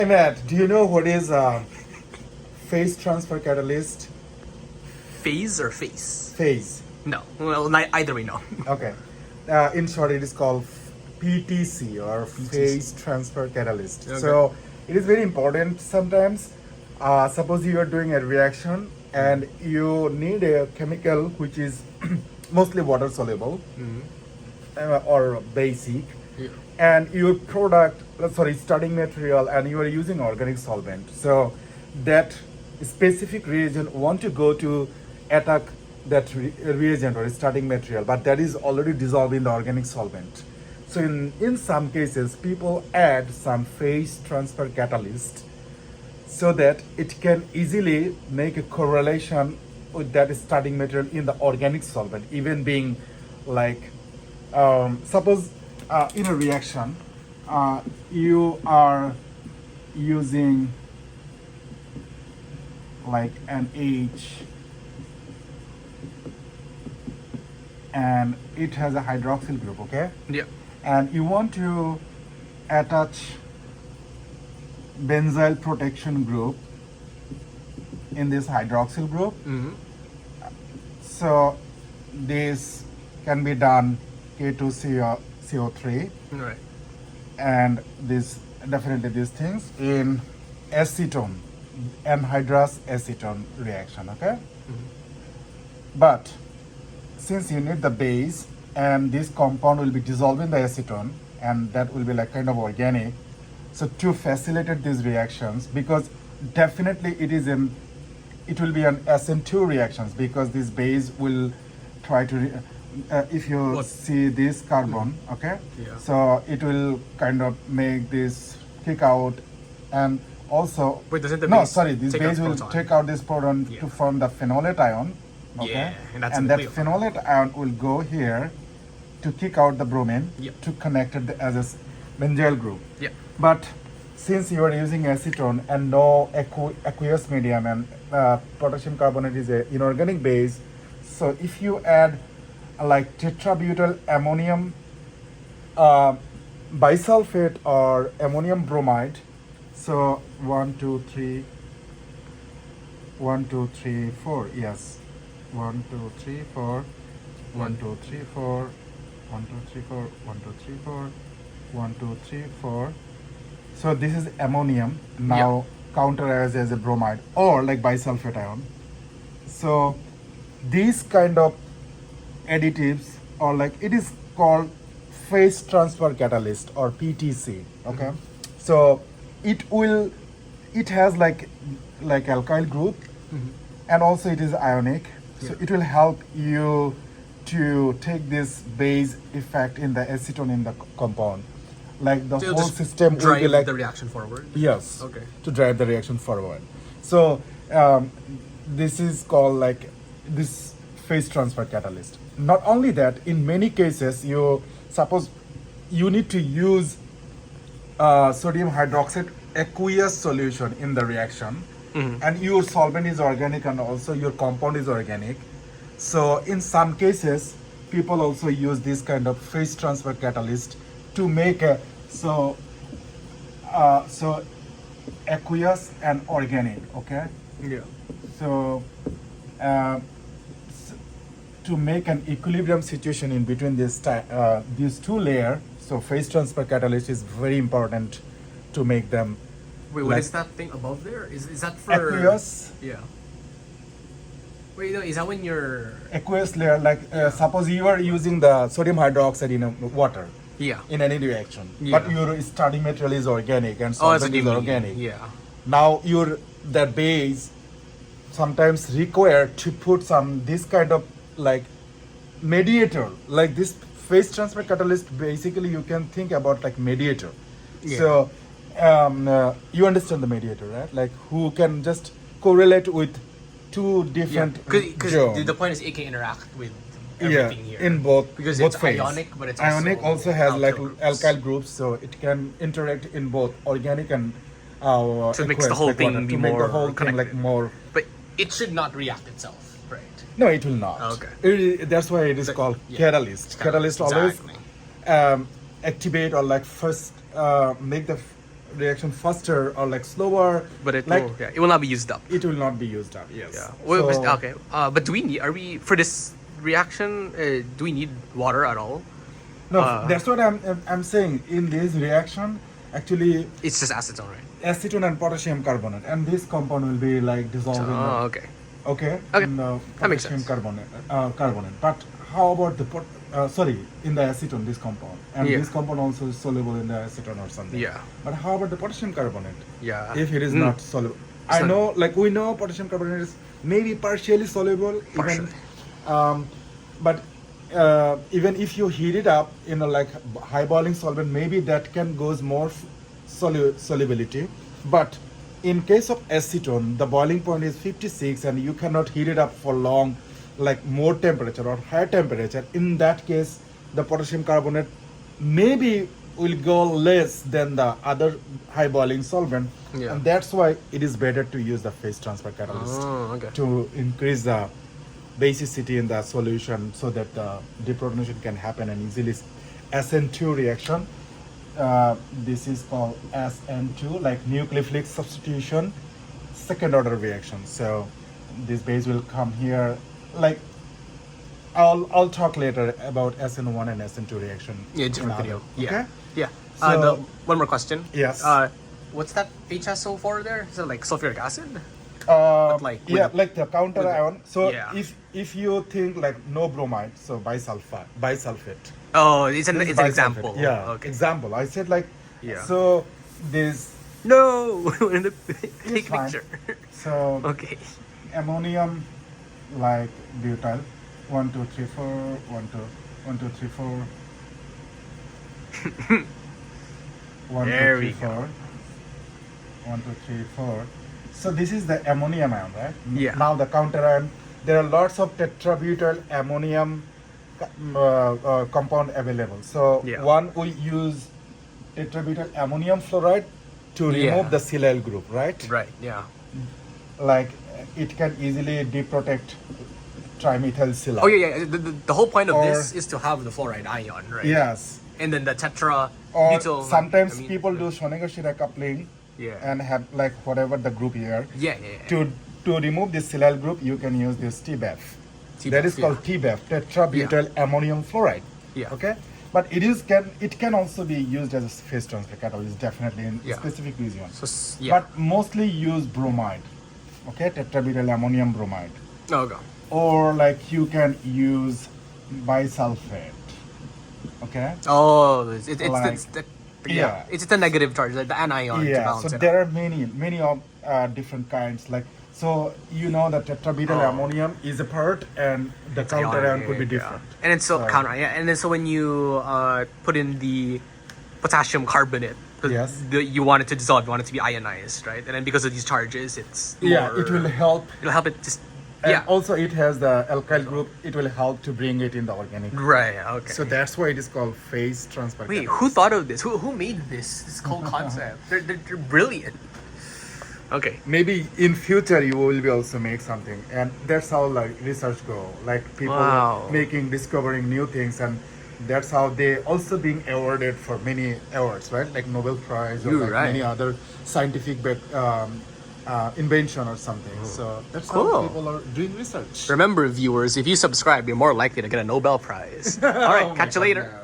Hey Matt, do you know what is phase transfer catalyst? Phase or face? Phase. No. Well, either way, no. Okay. In short, it is called PTC or phase transfer catalyst. Okay. So it is very important sometimes. Suppose you are doing a reaction and you need a chemical which is mostly water soluble or basic, Yeah. and your product, starting material, and you are using organic solvent. So that specific reagent want to go to attack that reagent or starting material, but that is already dissolved in the organic solvent. So in some cases, people add some phase transfer catalyst so that it can easily make a correlation with that starting material in the organic solvent, even being like, suppose in a reaction, you are using like an H and it has a hydroxyl group, okay? Yeah. And you want to attach benzyl protection group in this hydroxyl group. So this can be done K2CO3 Right. and this definitely these things in acetone, anhydrous acetone reaction, okay? But since you need the base and this compound will be dissolved in the acetone and that will be like kind of organic, so to facilitate these reactions, because definitely it will be an SN2 reactions, because this base will try to if you What? see this carbon, okay, Yeah. so it will kind of make this kick out, and also Wait, doesn't the no, base sorry, this take out base will proton? take out this proton Yeah. to form the phenolate ion, okay, Yeah, and that's and the that nucleophile. phenolate ion will go here to kick out the bromine Yeah. to connect it as a benzyl group. Yeah. But since you are using acetone and no aqueous medium, and potassium carbonate is an inorganic base, so if you add like tetrabutyl ammonium bisulfate or ammonium bromide, so 1 2 3 1 2 3 4, yes, 1 2 3 4 1 2 3 4 1 2 3 4 1 2 3 4 1 2 3 4. So this is ammonium now counterized as a bromide or like bisulfate ion. So these kind of additives, or like it is called phase transfer catalyst or PTC, okay? So it has like alkyl group, and also it is ionic, so it will help you to take this base effect in the acetone in the compound, like the So it'll whole just system will drive be like the reaction forward. yes, Okay. to drive the reaction forward. So this is called like this phase transfer catalyst. Not only that, in many cases, you suppose you need to use sodium hydroxide aqueous solution in the reaction, and your solvent is organic and also your compound is organic. So in some cases, people also use this kind of phase transfer catalyst to make a so aqueous and organic, okay? Yeah. So to make an equilibrium situation in between these two layers, so phase transfer catalyst is very important to make them Wait, what like is that thing above there? Is that for aqueous Yeah. Wait, no, is that when you're aqueous layer, like suppose you are using the sodium hydroxide in water Yeah. in any reaction, Yeah. but your starting material is organic and Oh, that's solvent what you is mean. organic. Yeah. Now that base sometimes require to put some this kind of like mediator, like this phase transfer catalyst, basically you can think about like mediator. Yeah. So you understand the mediator, right? Like who can just correlate with two different Because geomes. the point is it can interact with everything here. in both Because both it's phase. ionic, but it's ionic also has alkyl like groups. alkyl groups, so it can interact in both organic and So it makes the aqueous, whole like thing water, be to make the more whole thing like connected. more. But it should not react itself, right? No, it will not. Okay. That's why it is called yeah. catalyst. It's Catalyst catalyst, always exactly. activate or like first make the reaction faster or like slower, But it like will, yeah, it will not be used up. it will not be used up. Yes. Yeah. So, Okay. But do we need? Are we for this reaction? Do we need water at all? no, that's what I'm saying. In this reaction, actually, It's just acetone, right? acetone and potassium carbonate, and this compound will be like dissolved in the, Oh, okay. okay, Okay. in the That makes potassium sense. carbonate. But how about the in the acetone, this compound, and Yeah. this compound also is soluble in the acetone or something. Yeah. But how about the potassium carbonate? Yeah. If it is not soluble, It's I not- know, like we know, potassium carbonate is maybe partially soluble, Partially. even, but even if you heat it up in a like high boiling solvent, maybe that can goes more solubility. But in case of acetone, the boiling point is 56, and you cannot heat it up for long, like more temperature or higher temperature. In that case, the potassium carbonate maybe will go less than the other high boiling solvent, Yeah. and that's why it is better to use the phase transfer catalyst Oh, okay. to increase the basicity in the solution so that the deprotonation can happen and easily. SN2 reaction, this is called SN2, like nucleophilic substitution, second order reaction. So this base will come here, like I'll talk later about SN1 and SN2 reaction. Yeah, in different other- video. Yeah. Okay? Yeah. So- One more question. Yes. What's that HSO4 there? Is it like sulfuric acid? like with yeah, the- like the counter with the- ion. So yeah. if you think like no bromide, so bisulfate. Oh, it's an This is it's an bisulfate. example. Yeah, Okay. example. I said like, Yeah. so this No. Take fine. picture. so Okay. ammonium, like butyl, 1 2 3 4 1 2 1 2 3 4 1 There 2 3 we go. 4 1 2 3 4. So this is the ammonium ion, right? Yeah. Now the counter ion, there are lots of tetrabutyl ammonium compound available. So Yeah. one we use tetrabutyl ammonium fluoride to remove Yeah. the silyl group, right? Right. Yeah. Like it can easily deprotect trimethyl silyl. Oh yeah. The whole point of Or- this is to have the fluoride ion, right? Yes. And then the tetra. Or butyl, sometimes I mean, people do Shonegar-Shira coupling Yeah. and have like whatever the group here. Yeah. To remove this silyl group, you can use this TBAF. That is called TBAF, tetrabutyl ammonium fluoride. Yeah. Okay. But it can also be used as a phase transfer catalyst, definitely in Yeah. specific regions. So yeah. But mostly use bromide. Okay, tetrabutyl ammonium bromide. Oh, go. Or like you can use bisulfate. Okay. Oh, it's Like- the yeah. It's the negative charge, like the anion to Yeah, balance so it there out. are many of different kinds. Like, so you know that tetrabutyl Oh. ammonium is a part, and the It's counter ion ion, could be yeah. different. And then so So- counter, yeah. And then so when you put in the potassium carbonate, Yes. you want it to dissolve, you want it to be ionized, right? And then because of these charges, it's Yeah, more- it will help. It'll help it just And yeah. also, it has the alkyl group. It will help to bring it in the organic. Right. Okay. So that's why it is called phase transfer. Wait, catalyst. who thought of this? Who made this whole concept? They're brilliant. Okay. Maybe in future you will be also make something, and that's how like research go. Like people Wow. discovering new things, and that's how they also being awarded for many awards, right? Like Nobel Prize or You're like right. many other scientific invention or something. So that's how Cool. people are doing research. Remember, viewers, if you subscribe, you're more likely to get a Nobel Prize. All right, Oh my catch you later. goodness.